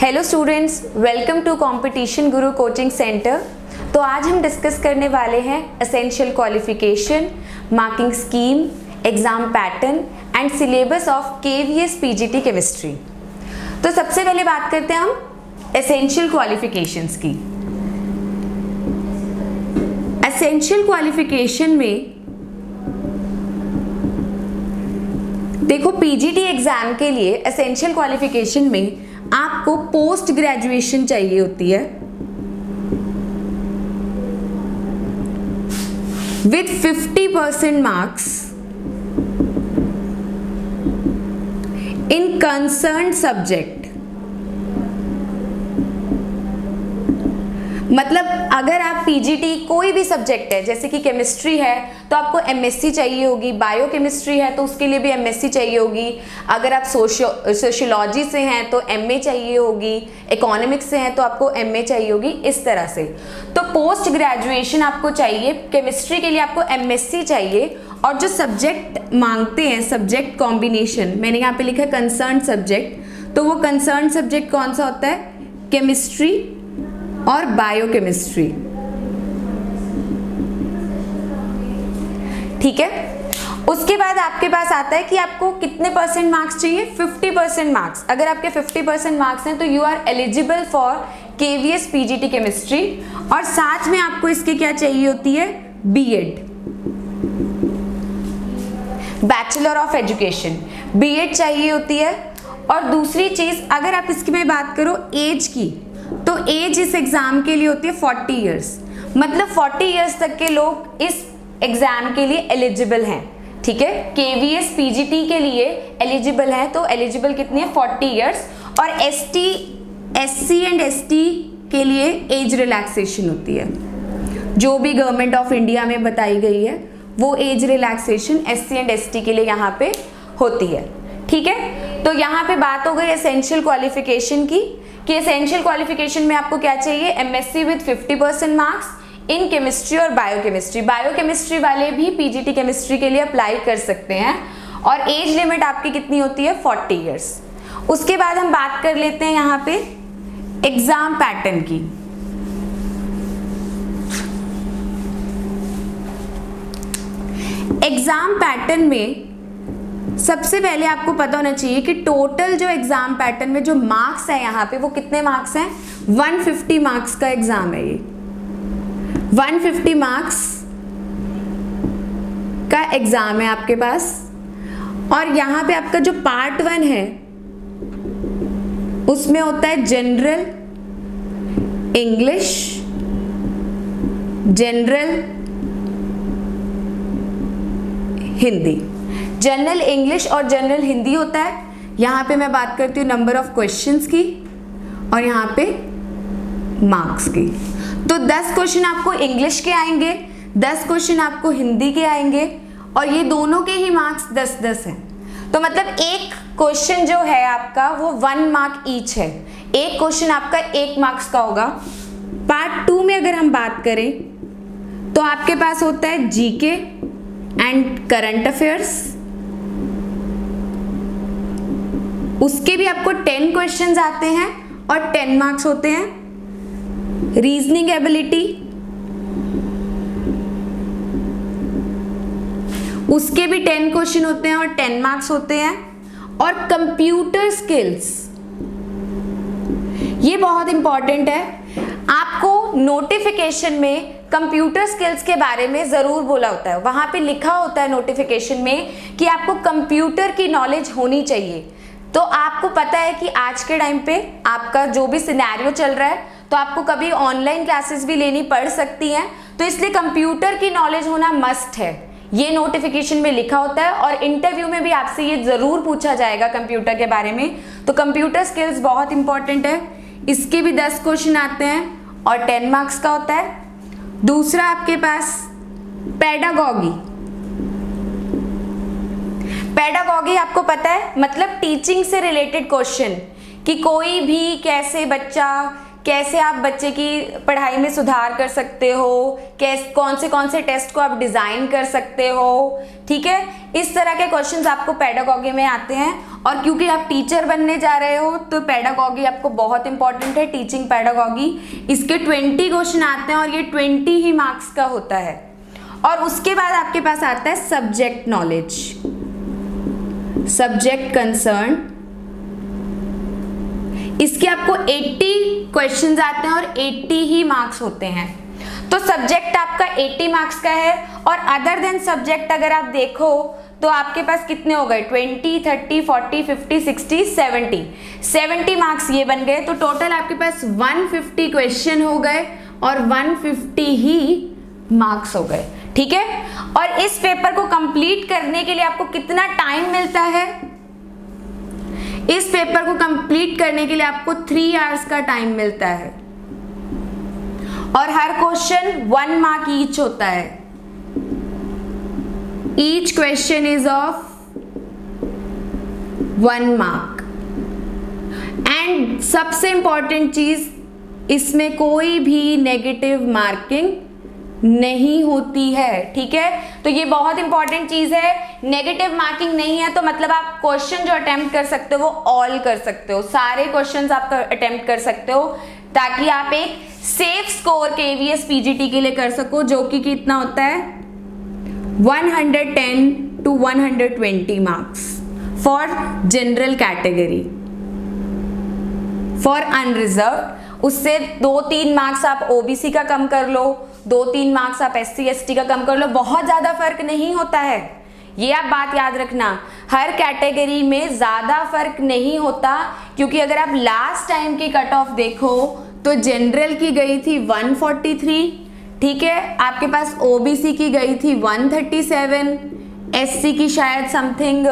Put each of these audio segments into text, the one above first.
Hello students, welcome to competition Guru coaching centre. तो आज हम डिस्कस करने वाले हैं essential qualification, marking scheme, exam pattern and syllabus of KVS PGT chemistry. तो सबसे पहले बात करते हैं हम एसेंशियल क्वालिफिकेशंस की। एसेंशियल क्वालिफिकेशन में देखो, पीजीटी एग्जाम के लिए एसेंशियल क्वालिफिकेशन में आपको पोस्ट ग्रेजुएशन चाहिए होती है with 50% marks in concern subject. मतलब अगर आप पीजीटी कोई भी सब्जेक्ट है, जैसे कि केमिस्ट्री है तो आपको एमएससी चाहिए होगी, बायो केमिस्ट्री है तो उसके लिए भी एमएससी चाहिए होगी, अगर आप सोशियोलॉजी से हैं तो एमए चाहिए होगी, इकोनॉमिक्स से हैं तो आपको एमए चाहिए होगी, इस तरह से। तो पोस्ट ग्रेजुएशन आपको चाहिए, केमिस्ट्री के लिए आपको एमएससी चाहिए। और जो सब्जेक्ट मांगते हैं, सब्जेक्ट कॉम्बिनेशन, मैंने यहाँ पे लिखा है कंसर्न सब्जेक्ट, तो वो कंसर्न सब्जेक्ट कौन सा होता है? केमिस्ट्री और बायोकेमिस्ट्री। ठीक है। उसके बाद आपके पास आता है कि आपको कितने परसेंट मार्क्स चाहिए? 50% मार्क्स। अगर आपके 50% मार्क्स हैं तो you are eligible for KVS PGT chemistry. और साथ में आपको इसके क्या चाहिए होती है? BEd, bachelor of education, BEd चाहिए होती है। और दूसरी चीज, अगर आप इसकी मैं बात करो एज की, तो एज इस एग्जाम के लिए होती है 40 इयर्स। मतलब 40 इयर्स तक के लोग इस एग्जाम के लिए एलिजिबल हैं। ठीक है, केवीएस पीजीटी के लिए एलिजिबल है, तो एलिजिबल कितनी है? 40 इयर्स। और एससी एंड एसटी के लिए एज रिलैक्सेशन होती है, जो भी गवर्नमेंट ऑफ इंडिया में बताई गई है वो age relaxation SC and ST के लिए यहाँ पे होती है। ठीक है, तो यहाँ पे बात हो गई एसेंशियल क्वालिफिकेशन की, कि एसेंशियल क्वालिफिकेशन में आपको क्या चाहिए? MSc with 50% marks in chemistry और बायोकेमिस्ट्री। बायोकेमिस्ट्री वाले भी पीजीटी केमिस्ट्री के लिए अप्लाई कर सकते हैं। और एज लिमिट आपकी कितनी होती है? 40 इयर्स। उसके बाद हम बात कर लेते हैं यहाँ पे एग्जाम पैटर्न की। एग्जाम पैटर्न में सबसे पहले आपको पता होना चाहिए कि टोटल जो एग्जाम पैटर्न में जो मार्क्स है यहाँ पे, वो कितने मार्क्स हैं? 150 मार्क्स का एग्जाम है ये। 150 मार्क्स का एग्जाम है आपके पास। और यहाँ पे आपका जो पार्ट 1 है उसमें होता है general English, general Hindi. General English और जनरल हिंदी होता है। यहाँ पे मैं बात करती हूँ नंबर ऑफ क्वेश्चंस की और यहाँ पे मार्क्स की। तो 10 क्वेश्चन आपको इंग्लिश के आएंगे, 10 क्वेश्चन आपको हिंदी के आएंगे, और ये दोनों के ही मार्क्स 10-10 हैं। तो मतलब एक क्वेश्चन जो है आपका वो 1 मार्क ईच है। एक क्वेश्चन आपका 1 मार्क्स का होगा। पार्ट 2 में अगर हम बात करें तो आपके पास होता है जीके एंड करंट अफेयर्स। उसके भी आपको 10 क्वेश्चंस आते हैं और 10 मार्क्स होते हैं। रीजनिंग एबिलिटी, उसके भी 10 क्वेश्चन होते हैं और 10 मार्क्स होते हैं। और कंप्यूटर स्किल्स, ये बहुत इंपॉर्टेंट है। आपको नोटिफिकेशन में कंप्यूटर स्किल्स के बारे में जरूर बोला होता है, वहां पे लिखा होता है नोटिफिकेशन में कि आपको कंप्यूटर की नॉलेज होनी चाहिए। तो आपको पता है कि आज के टाइम पे आपका जो भी सिनेरियो चल रहा है, तो आपको कभी ऑनलाइन क्लासेस भी लेनी पड़ सकती हैं, तो इसलिए कंप्यूटर की नॉलेज होना मस्ट है। ये नोटिफिकेशन में लिखा होता है और इंटरव्यू में भी आपसे ये जरूर पूछा जाएगा कंप्यूटर के बारे में। तो कंप्यूटर स्किल्स बहुत इंपॉर्टेंट है। इसके भी 10 क्वेश्चन आते हैं और 10 मार्क्स का होता है। दूसरा आपके पास पेडागॉगी। पेडागॉगी आपको पता है, मतलब टीचिंग से रिलेटेड क्वेश्चन, कि कोई भी कैसे बच्चा कैसे आप बच्चे की पढ़ाई में सुधार कर सकते हो, कौन से टेस्ट को आप डिज़ाइन कर सकते हो, ठीक है। इस तरह के क्वेश्चंस आपको पेडागॉजी में आते हैं। और क्योंकि आप टीचर बनने जा रहे हो तो पेडागॉजी आपको बहुत इंपॉर्टेंट है, टीचिंग पेडागॉजी। इसके 20 क्वेश्चन आते हैं और ये 20 ही मार्क्स का होता है। और उसके बाद आपके पास आता है सब्जेक्ट नॉलेज, सब्जेक्ट कंसर्न। इसके आपको 80 क्वेश्चंस आते हैं और 80 ही मार्क्स होते हैं। तो सब्जेक्ट आपका 80 मार्क्स का है। और अदर देन सब्जेक्ट अगर आप देखो तो आपके पास कितने हो गए, 20, 30, 40, 50, 60, 70 मार्क्स ये बन गए। तो टोटल आपके पास 150 क्वेश्चन हो गए और 150 ही मार्क्स हो गए, ठीक है। और इस पेपर को कंप्लीट करने के लिए आपको कितना टाइम मिलता है? इस पेपर को कंप्लीट करने के लिए आपको 3 आवर्स का टाइम मिलता है और हर क्वेश्चन 1 मार्क ईच होता है। Each question is of 1 mark. And सबसे इंपॉर्टेंट चीज, इसमें कोई भी नेगेटिव मार्किंग नहीं होती है, ठीक है। तो ये बहुत इंपॉर्टेंट चीज है, नेगेटिव मार्किंग नहीं है। तो मतलब आप क्वेश्चन जो अटेम्प्ट कर सकते हो वो ऑल कर सकते हो, सारे क्वेश्चंस आप अटेम्प्ट कर सकते हो, ताकि आप एक सेफ स्कोर केवीएस पीजीटी के लिए कर सको, जो कि कितना होता है 110 to 120 marks for general category, for unreserved. उससे 2-3 मार्क्स आप ओबीसी का कम कर लो, 2-3 मार्क्स आप एससी एसटी का कम कर लो, बहुत ज़्यादा फर्क नहीं होता है। ये आप बात याद रखना, हर कैटेगरी में ज़्यादा फर्क नहीं होता। क्योंकि अगर आप लास्ट टाइम की कट ऑफ देखो तो जनरल की गई थी 143, ठीक है, आपके पास ओबीसी की गई थी 137, एससी की शायद समथिंग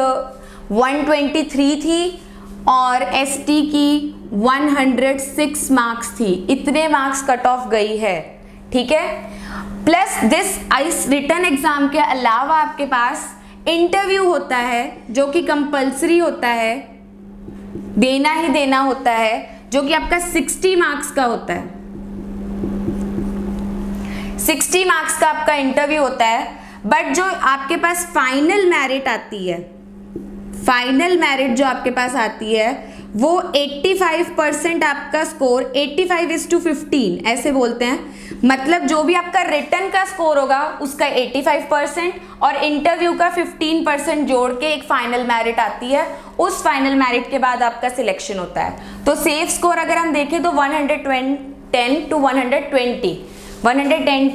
123 थी और एसटी की 106 मार्क्स थी। इतने मार्क्स कट ऑफ गई है, ठीक है। Plus this is written exam के अलावा आपके पास इंटरव्यू होता है जो कि कंपल्सरी होता है, देना ही देना होता है, जो कि आपका 60 मार्क्स का होता है। 60 मार्क्स का आपका इंटरव्यू होता है। बट जो आपके पास फाइनल मेरिट आती है, फाइनल मेरिट जो आपके पास आती है वो 85% आपका स्कोर, 85:15 ऐसे बोलते हैं। मतलब जो भी आपका रिटन का स्कोर होगा उसका 85% और इंटरव्यू का 15% जोड़ के एक फाइनल मेरिट आती है। उस फाइनल मेरिट के बाद आपका सिलेक्शन होता है। तो सेफ स्कोर अगर हम देखें तो 110 to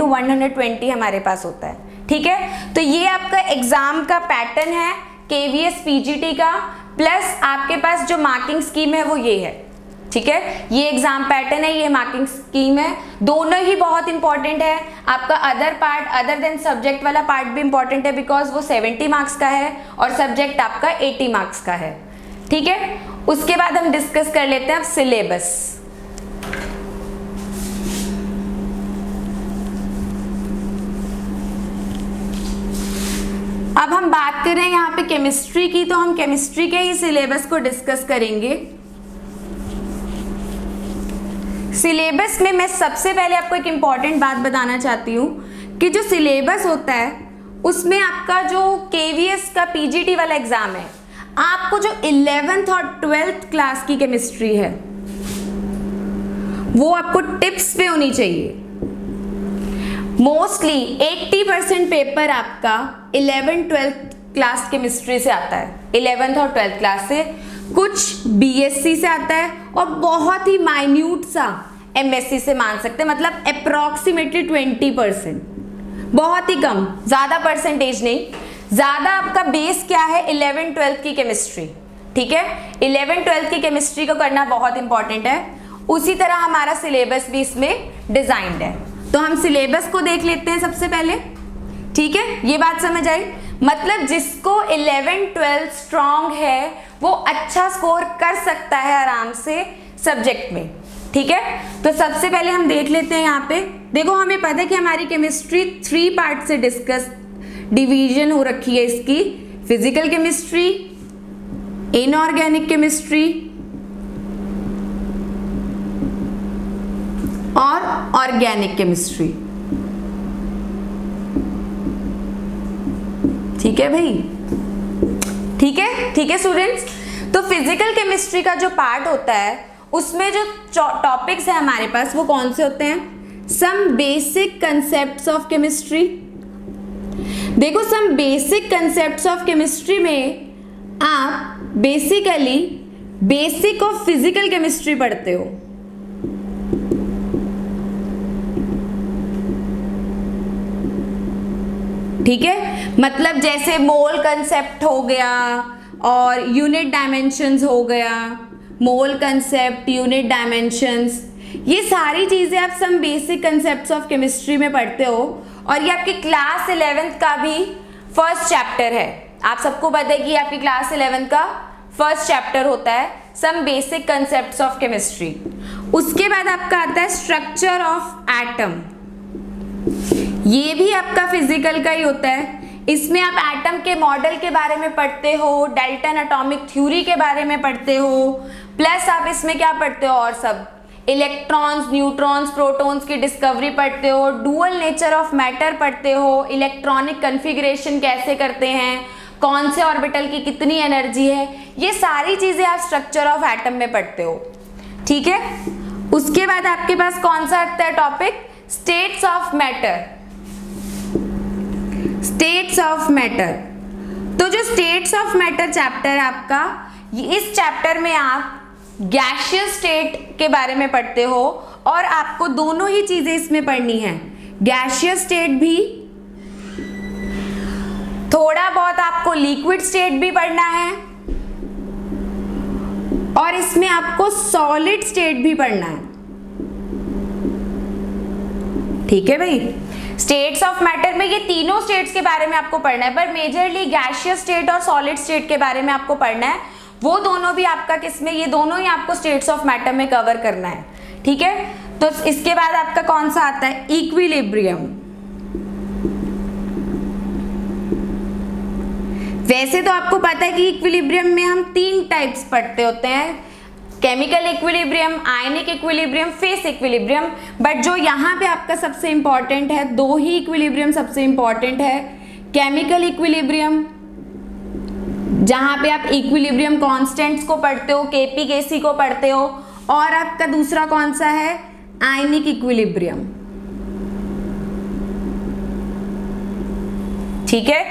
120 हमारे पास होता है, ठीक है। तो ये आपका एग्जाम का पैटर्न है केवीएस पीजीटी का। प्लस आपके पास जो मार्किंग स्कीम है वो ये है, ठीक है। ये एग्जाम पैटर्न है, ये मार्किंग स्कीम है, दोनों ही बहुत इंपॉर्टेंट है। आपका other part, other than subject वाला पार्ट भी इंपॉर्टेंट है, बिकॉज वो 70 मार्क्स का है और सब्जेक्ट आपका 80 मार्क्स का है, ठीक है। उसके बाद हम डिस्कस कर लेते हैं अब सिलेबस। अब हम बात कर रहे हैं यहाँ पे केमिस्ट्री की, तो हम केमिस्ट्री के ही सिलेबस को डिस्कस करेंगे। सिलेबस में मैं सबसे पहले आपको एक इम्पॉर्टेंट बात बताना चाहती हूँ कि जो सिलेबस होता है उसमें आपका जो केवीएस का पीजीटी वाला एग्जाम है, आपको जो 11th और 12th क्लास की केमिस्ट्री है वो आपको टिप्स पे होनी चाहिए। मोस्टली 80% पेपर आपका 11th-12th क्लास केमिस्ट्री से आता है, 11th और 12th क्लास से, कुछ बीएससी से आता है और बहुत ही माइन्यूट सा एमएससी से मान सकते हैं। मतलब अप्रॉक्सीमेटली 20%, बहुत ही कम, ज़्यादा परसेंटेज नहीं। ज़्यादा आपका बेस क्या है, 11th-12th की केमिस्ट्री, ठीक है। 11th-12th की केमिस्ट्री को करना बहुत इंपॉर्टेंट है। उसी तरह हमारा सिलेबस भी इसमें डिजाइंड है। तो हम सिलेबस को देख लेते हैं सबसे पहले, ठीक है। ये बात समझ आई, मतलब जिसको 11th-12th स्ट्रॉन्ग है वो अच्छा स्कोर कर सकता है आराम से सब्जेक्ट में, ठीक है। तो सबसे पहले हम देख लेते हैं यहाँ पे। देखो हमें पता है कि हमारी केमिस्ट्री 3 पार्ट से डिवीजन हो रखी है इसकी, फिजिकल केमिस्ट्री, इनऑर्गेनिक केमिस्ट्री और ऑर्गेनिक केमिस्ट्री। ठीक है भाई, ठीक है स्टूडेंट्स। तो फिजिकल केमिस्ट्री का जो पार्ट होता है उसमें जो टॉपिक्स है हमारे पास वो कौन से होते हैं? Some basic concepts of chemistry. देखो some basic concepts of chemistry में आप basically basic of physical chemistry पढ़ते हो। ठीक है, मतलब जैसे मोल कंसेप्ट हो गया और यूनिट डायमेंशंस हो गया, मोल कंसेप्ट, यूनिट डायमेंशंस, ये सारी चीजें आप some basic concepts of chemistry में पढ़ते हो। और ये आपकी क्लास 11th का भी फर्स्ट चैप्टर है। आप सबको पता है कि आपकी क्लास 11th का फर्स्ट चैप्टर होता है some basic concepts of chemistry. उसके बाद आपका आता है स्ट्रक्चर ऑफ एटम। ये भी आपका फिजिकल का ही होता है। इसमें आप एटम के मॉडल के बारे में पढ़ते हो, डाल्टन एटॉमिक थ्योरी के बारे में पढ़ते हो, प्लस आप इसमें क्या पढ़ते हो और सब इलेक्ट्रॉन्स, न्यूट्रॉन्स, प्रोटॉन्स की डिस्कवरी पढ़ते हो, डुअल नेचर ऑफ मैटर पढ़ते हो, इलेक्ट्रॉनिक कन्फिगरेशन कैसे करते हैं, कौन से ऑर्बिटल की कितनी एनर्जी है, ये सारी चीजें आप स्ट्रक्चर ऑफ एटम में पढ़ते हो। ठीक है, उसके बाद आपके पास कौन सा आता है topic? States of matter. States of matter, तो जो स्टेट्स ऑफ मैटर चैप्टर है आपका, इस चैप्टर में आप गैसियस स्टेट के बारे में पढ़ते हो और आपको दोनों ही चीजें इसमें पढ़नी है, गैसियस स्टेट भी, थोड़ा बहुत आपको लिक्विड स्टेट भी पढ़ना है और इसमें आपको सॉलिड स्टेट भी पढ़ना है। ठीक है भाई, स्टेट्स ऑफ मैटर में ये तीनों स्टेट्स के बारे में आपको पढ़ना है, पर मेजरली गैसियस स्टेट और सॉलिड स्टेट के बारे में आपको पढ़ना है। वो दोनों भी आपका किसमें, ये दोनों ही आपको स्टेट्स ऑफ मैटर में कवर करना है। ठीक है, तो इसके बाद आपका कौन सा आता है? इक्विलिब्रियम। वैसे तो आपको पता है कि इक्विलिब्रियम में हम 3 टाइप्स पढ़ते होते हैं, chemical equilibrium, ionic equilibrium, face equilibrium, but जो यहाँ पे आपका सबसे इंपॉर्टेंट है, 2 ही इक्विलिब्रियम सबसे इंपॉर्टेंट है। केमिकल इक्विलिब्रियम जहाँ पे आप इक्विलिब्रियम कांस्टेंट्स को पढ़ते हो, केपी केसी को पढ़ते हो, और आपका दूसरा कौन सा है? Ionic equilibrium. ठीक है,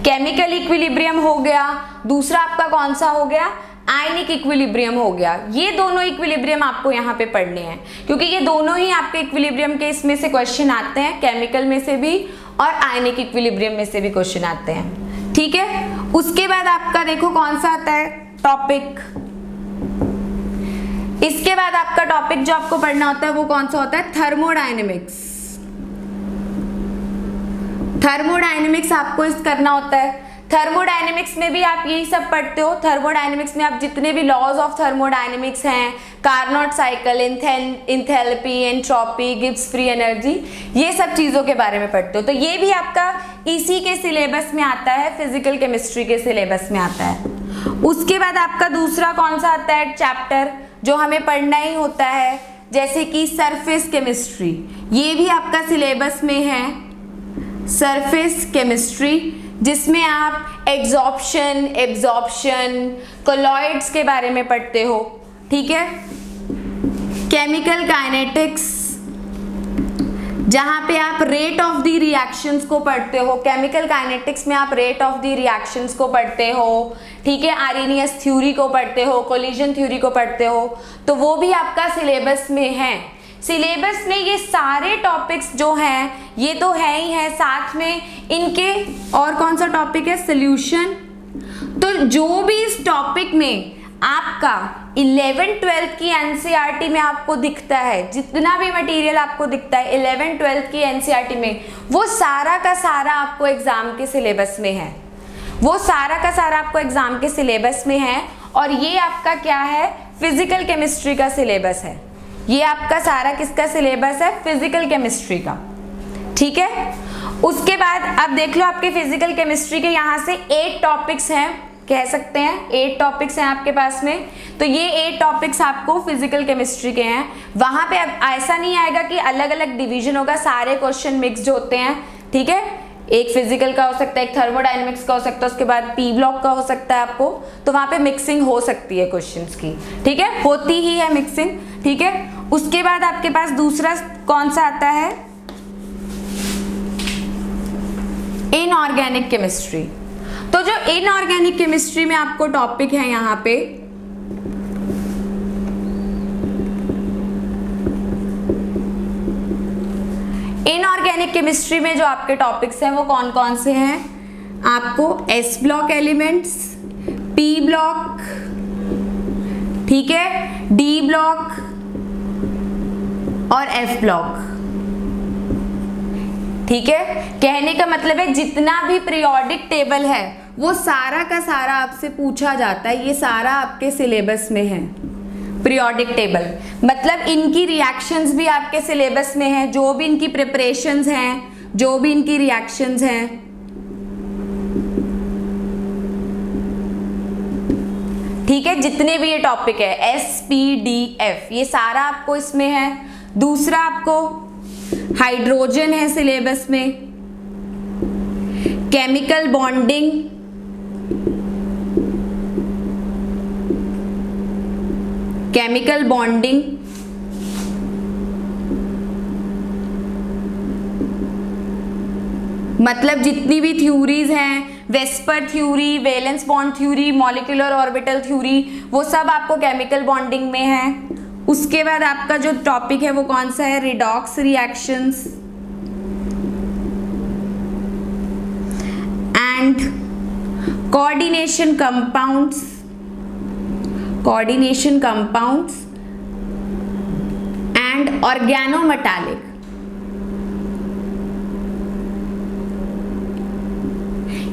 केमिकल इक्विलिब्रियम हो गया, दूसरा आपका कौन सा हो गया? आयनिक इक्विलिब्रियम हो गया। ये दोनों इक्विलिब्रियम आपको यहाँ पे पढ़ने हैं, क्योंकि ये दोनों ही आपके इक्विलिब्रियम के इसमें से क्वेश्चन आते हैं, केमिकल में से भी और आयनिक इक्विलिब्रियम में से भी क्वेश्चन आते हैं। ठीक है, उसके बाद आपका देखो कौन सा आता है टॉपिक। इसके बाद आपका टॉपिक जो आपको पढ़ना होता है वो कौन सा होता है? थर्मोडायनेमिक्स। थर्मोडायनेमिक्स आपको इस करना होता है। थर्मोडायनेमिक्स में भी आप यही सब पढ़ते हो। थर्मोडायनेमिक्स में आप जितने भी लॉज ऑफ थर्मोडायनेमिक्स हैं, Carnot cycle, enthalpy, entropy, Gibbs free energy, ये सब चीज़ों के बारे में पढ़ते हो। तो ये भी आपका इसी के सिलेबस में आता है, फिजिकल केमिस्ट्री के सिलेबस में आता है। उसके बाद आपका दूसरा कौन सा आता है चैप्टर जो हमें पढ़ना ही होता है, जैसे कि सरफेस केमिस्ट्री, ये भी आपका सिलेबस में है, सरफेस केमिस्ट्री, जिसमें आप एग्जॉर्प्शन, एब्जॉर्प्शन, कोलॉइड्स के बारे में पढ़ते हो। ठीक है, केमिकल काइनेटिक्स, जहाँ पे आप रेट ऑफ द रिएक्शंस को पढ़ते हो। केमिकल काइनेटिक्स में आप रेट ऑफ द रिएक्शंस को पढ़ते हो। ठीक है, आर्रेनियस थ्योरी को पढ़ते हो, कोलिजन थ्योरी को पढ़ते हो, तो वो भी आपका सिलेबस में है। सिलेबस में ये सारे टॉपिक्स जो हैं ये तो है ही है, साथ में इनके और कौन सा टॉपिक है? सॉल्यूशन। तो जो भी इस टॉपिक में आपका 11th-12th की एनसीईआरटी में आपको दिखता है, जितना भी मटेरियल आपको दिखता है 11th-12th की एनसीईआरटी में, वो सारा का सारा आपको एग्जाम के सिलेबस में है, वो सारा का सारा आपको एग्जाम के सिलेबस में है। और ये आपका क्या है? फिजिकल केमिस्ट्री का सिलेबस है। ये आपका सारा किसका सिलेबस है? फिजिकल केमिस्ट्री का। ठीक है, उसके बाद अब देख लो आपके फिजिकल केमिस्ट्री के यहाँ से 8 टॉपिक्स हैं कह सकते हैं। 8 टॉपिक्स हैं आपके पास में, तो ये 8 टॉपिक्स आपको फिजिकल केमिस्ट्री के हैं। वहां पे अब ऐसा नहीं आएगा कि अलग अलग डिवीजन होगा, सारे क्वेश्चन मिक्स्ड होते हैं, ठीक है। एक फिजिकल का हो सकता है, एक थर्मोडायनेमिक्स का हो सकता है, उसके बाद पी ब्लॉक का हो सकता है आपको, तो वहां पे मिक्सिंग हो सकती है क्वेश्चंस की, ठीक है, होती ही है मिक्सिंग, ठीक है। उसके बाद आपके पास दूसरा कौन सा आता है, इनऑर्गेनिक केमिस्ट्री। तो जो इनऑर्गेनिक केमिस्ट्री में आपको टॉपिक है यहाँ पे, इनऑर्गेनिक केमिस्ट्री में जो आपके टॉपिक्स हैं वो कौन कौन से हैं, आपको S block elements, P block, ठीक है, डी ब्लॉक और एफ ब्लॉक, ठीक है। कहने का मतलब है जितना भी पीरियोडिक टेबल है वो सारा का सारा आपसे पूछा जाता है, ये सारा आपके सिलेबस में है। पीरियोडिक टेबल मतलब इनकी रिएक्शंस भी आपके सिलेबस में है, जो भी इनकी प्रिपरेशंस हैं, जो भी इनकी रिएक्शंस हैं, ठीक है। जितने भी ये टॉपिक है एस पी डी एफ, ये सारा आपको इसमें है। दूसरा आपको हाइड्रोजन है सिलेबस में, केमिकल बॉन्डिंग, केमिकल बॉन्डिंग, मतलब जितनी भी थ्योरीज हैं, VSEPR theory, valence bond theory, molecular orbital theory, वो सब आपको केमिकल बॉन्डिंग में है। उसके बाद आपका जो टॉपिक है वो कौन सा है, redox reactions and coordination compounds, coordination compounds and organometallic.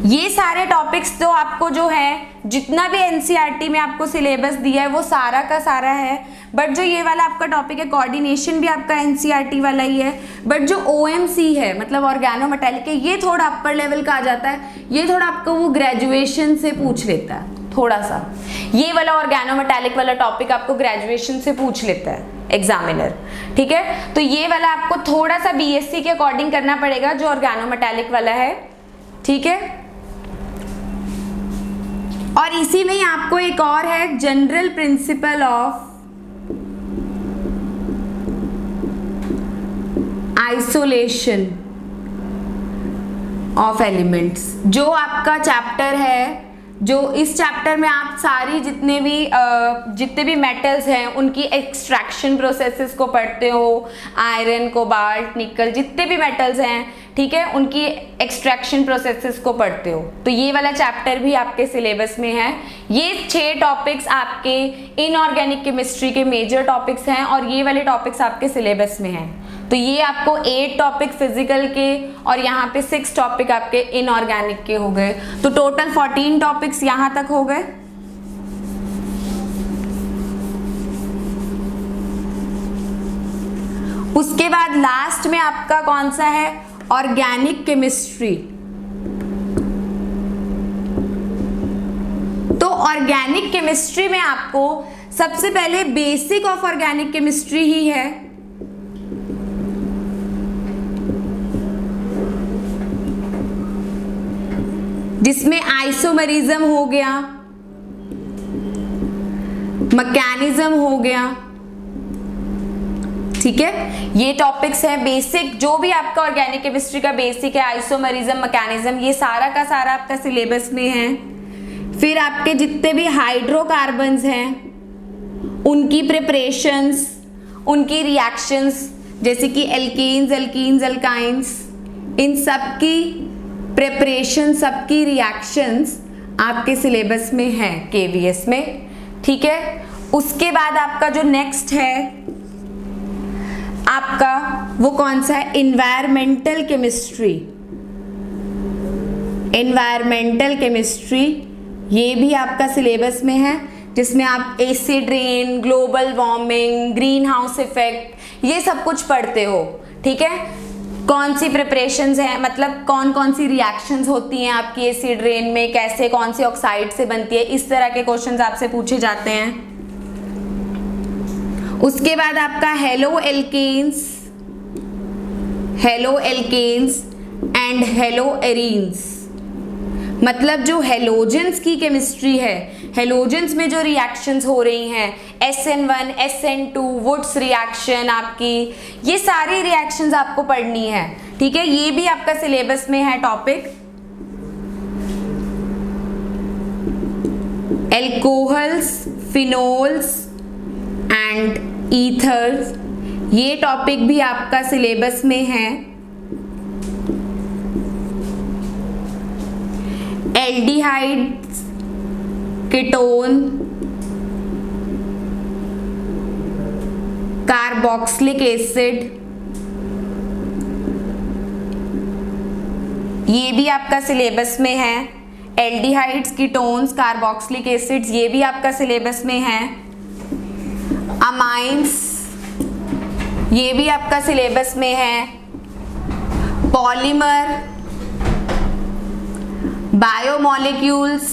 ये सारे टॉपिक्स तो आपको जो है जितना भी एनसीईआरटी में आपको सिलेबस दिया है वो सारा का सारा है, बट जो ये वाला आपका टॉपिक है कोऑर्डिनेशन भी आपका एनसीईआरटी वाला ही है, बट जो ओएमसी है मतलब ऑर्गेनोमेटालिक है ये थोड़ा अपर लेवल का आ जाता है, ये थोड़ा आपको वो ग्रेजुएशन से पूछ लेता है थोड़ा सा। ये वाला ऑर्गेनोमेटालिक वाला टॉपिक आपको ग्रेजुएशन से पूछ लेता है एग्जामिनर, ठीक है। तो ये वाला आपको थोड़ा सा बीएससी के अकॉर्डिंग करना पड़ेगा जो ऑर्गेनोमेटालिक वाला है, ठीक है। और इसी में ही आपको एक और है general principle of isolation of elements, जो आपका चैप्टर है, जो इस चैप्टर में आप सारी जितने भी मेटल्स हैं उनकी एक्सट्रैक्शन प्रोसेसेस को पढ़ते हो, आयरन, कोबाल्ट, निकल, जितने भी मेटल्स हैं, ठीक है, उनकी एक्सट्रैक्शन प्रोसेसेस को पढ़ते हो। तो ये वाला चैप्टर भी आपके सिलेबस में है। ये 6 टॉपिक्स आपके इनऑर्गेनिक केमिस्ट्री के मेजर टॉपिक्स हैं और ये वाले टॉपिक्स आपके सिलेबस में हैं। तो ये आपको 8 टॉपिक फिजिकल के और यहाँ पे 6 टॉपिक आपके इनऑर्गेनिक के हो गए, तो टोटल 14 टॉपिक्स यहाँ तक हो गए। उसके बाद लास्ट में आपका कौन सा है, ऑर्गेनिक केमिस्ट्री। तो ऑर्गेनिक केमिस्ट्री में आपको सबसे पहले बेसिक ऑफ ऑर्गेनिक केमिस्ट्री ही है, जिसमें आइसोमरिज्म हो गया, मैकेनिज्म हो गया, ठीक है। ये टॉपिक्स है बेसिक, जो भी आपका ऑर्गेनिक केमिस्ट्री का बेसिक है, आइसोमरिज्म, मैकेनिज्म, ये सारा का सारा आपका सिलेबस में है। फिर आपके जितने भी हाइड्रोकार्बन्स हैं उनकी प्रिपरेशंस, उनकी रिएक्शंस, जैसे कि एल्कीन्स, एल्कीन्स, एल्काइंस, इन सब की प्रिपरेशन, सबकी रिएक्शंस आपके सिलेबस में है केवीएस में, ठीक है। उसके बाद आपका जो नेक्स्ट है आपका वो कौन सा है, एनवायरमेंटल केमिस्ट्री। एनवायरमेंटल केमिस्ट्री ये भी आपका सिलेबस में है, जिसमें आप acid rain, global warming, green house effect, ये सब कुछ पढ़ते हो, ठीक है। कौन सी प्रिपरेशंस हैं, मतलब कौन कौन सी रिएक्शंस होती हैं आपकी एसिड रेन में, कैसे कौन सी ऑक्साइड से बनती है, इस तरह के क्वेश्चंस आपसे पूछे जाते हैं। उसके बाद आपका haloalkanes and haloarenes, मतलब जो हेलोजेंस की केमिस्ट्री है, हेलोजेंस में जो रिएक्शंस हो रही हैं, SN1 SN2 वुड्स रिएक्शन आपकी, ये सारी रिएक्शंस आपको पढ़नी है, ठीक है। ये भी आपका सिलेबस में है topic. Alcohols, phenols and ethers, ये टॉपिक भी आपका सिलेबस में है। एल्डिहाइड्स, कीटोन, कार्बोक्सिलिक एसिड, ये भी आपका सिलेबस में है। एल्डिहाइड्स, कीटोन्स, कार्बोक्सिलिक एसिड्स, ये भी आपका सिलेबस में है। अमाइंस, ये भी आपका सिलेबस में है। पॉलीमर, बायोमोलिक्यूल्स,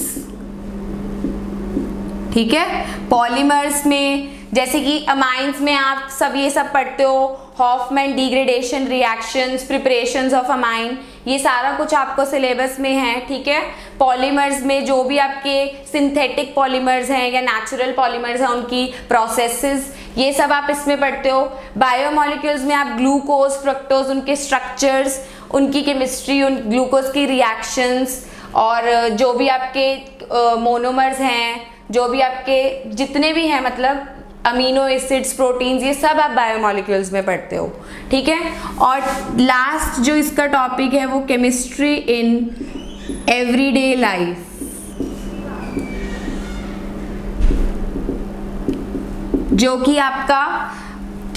ठीक है। पॉलीमर्स में जैसे कि अमाइंस में आप सब ये सब पढ़ते हो, Hofmann degradation reactions, preparations of amine, ये सारा कुछ आपको सिलेबस में है, ठीक है। पॉलीमर्स में जो भी आपके सिंथेटिक पॉलीमर्स हैं या नेचुरल पॉलीमर्स हैं, उनकी प्रोसेसेस, ये सब आप इसमें पढ़ते हो। बायोमोलिक्यूल्स में आप ग्लूकोज, फ्रक्टोज, उनके स्ट्रक्चर्स, उनकी केमिस्ट्री, उन ग्लूकोज की रिएक्शंस, और जो भी आपके मोनोमर्स हैं, जो भी आपके जितने भी हैं, मतलब अमीनो एसिड्स, प्रोटीन्स, ये सब आप बायोमोलिक्यूल्स में पढ़ते हो, ठीक है। और लास्ट जो इसका टॉपिक है वो केमिस्ट्री इन एवरीडे लाइफ, जो कि आपका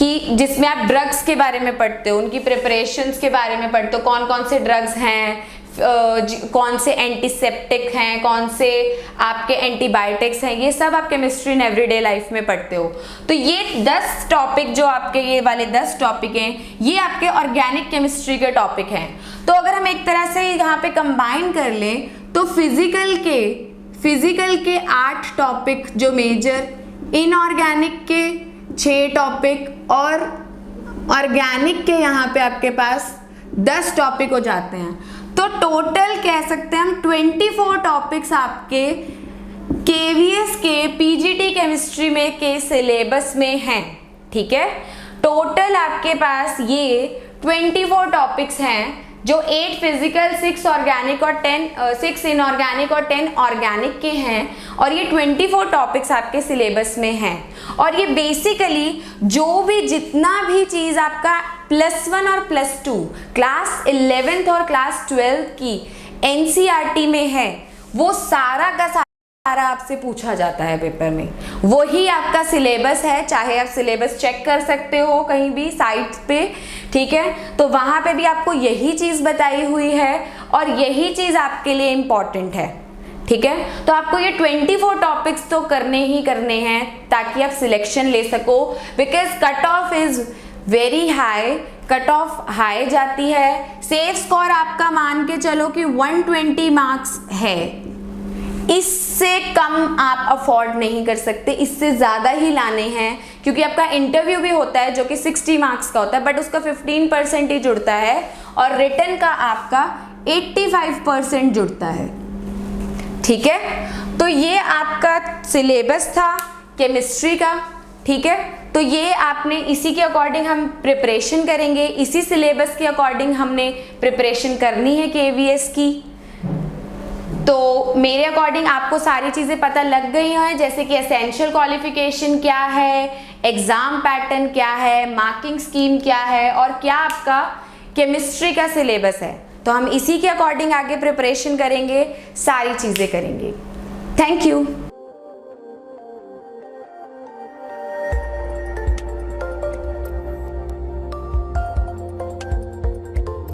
जिसमें आप ड्रग्स के बारे में पढ़ते हो, उनकी प्रिपरेशंस के बारे में पढ़ते हो, कौन कौन से ड्रग्स हैं, कौन से एंटीसेप्टिक हैं, कौन से आपके एंटीबायोटिक्स हैं, ये सब आप केमिस्ट्री इन एवरीडे लाइफ में पढ़ते हो। तो ये 10 टॉपिक जो आपके, ये वाले 10 टॉपिक हैं, ये आपके ऑर्गेनिक केमिस्ट्री के टॉपिक हैं। तो अगर हम एक तरह से यहाँ पे कंबाइन कर लें तो फिजिकल के 8 टॉपिक जो मेजर, इनऑर्गेनिक के 6 टॉपिक, और ऑर्गेनिक के यहाँ पे आपके पास 10 टॉपिक हो जाते हैं। तो टोटल कह सकते हैं हम 24 टॉपिक्स आपके केवीएस के पीजीटी केमिस्ट्री में के सिलेबस में हैं, ठीक है। टोटल आपके पास ये 24 टॉपिक्स हैं, जो 8 फिजिकल, 6 ऑर्गेनिक और 6 इनऑर्गेनिक और 10 ऑर्गेनिक के हैं, और ये 24 टॉपिक्स आपके सिलेबस में हैं। और ये बेसिकली जो भी जितना भी चीज़ आपका +1 और +2 क्लास 11th और क्लास 12 की एनसीईआरटी में है, वो सारा का सारा आपसे पूछा जाता है पेपर में। वही आपका सिलेबस है, चाहे आप सिलेबस चेक कर सकते हो कहीं भी साइट पे, ठीक है। तो वहाँ पे भी आपको यही चीज़ बताई हुई है और यही चीज़ आपके लिए इम्पॉर्टेंट है, ठीक है। तो आपको ये 24 टॉपिक्स तो करने ही करने हैं ताकि आप सिलेक्शन ले सको, because cut off is very high, cut off high जाती है। सेफ स्कोर आपका मान के चलो कि 120 मार्क्स है, इससे कम आप अफोर्ड नहीं कर सकते, इससे ज़्यादा ही लाने हैं, क्योंकि आपका इंटरव्यू भी होता है जो कि 60 मार्क्स का होता है, बट उसका 15% ही जुड़ता है, और रिटन का आपका 85% जुड़ता है, ठीक है। तो ये आपका सिलेबस था केमिस्ट्री का, ठीक है। तो ये आपने इसी के अकॉर्डिंग हम प्रिपरेशन करेंगे, इसी सिलेबस के अकॉर्डिंग हमने प्रिपरेशन करनी है केवीएस की। तो मेरे अकॉर्डिंग आपको सारी चीज़ें पता लग गई हैं, जैसे कि एसेंशियल क्वालिफिकेशन क्या है, एग्ज़ाम पैटर्न क्या है, मार्किंग स्कीम क्या है, और क्या आपका केमिस्ट्री का सिलेबस है। तो हम इसी के अकॉर्डिंग आगे प्रिपरेशन करेंगे, सारी चीज़ें करेंगे। Thank you.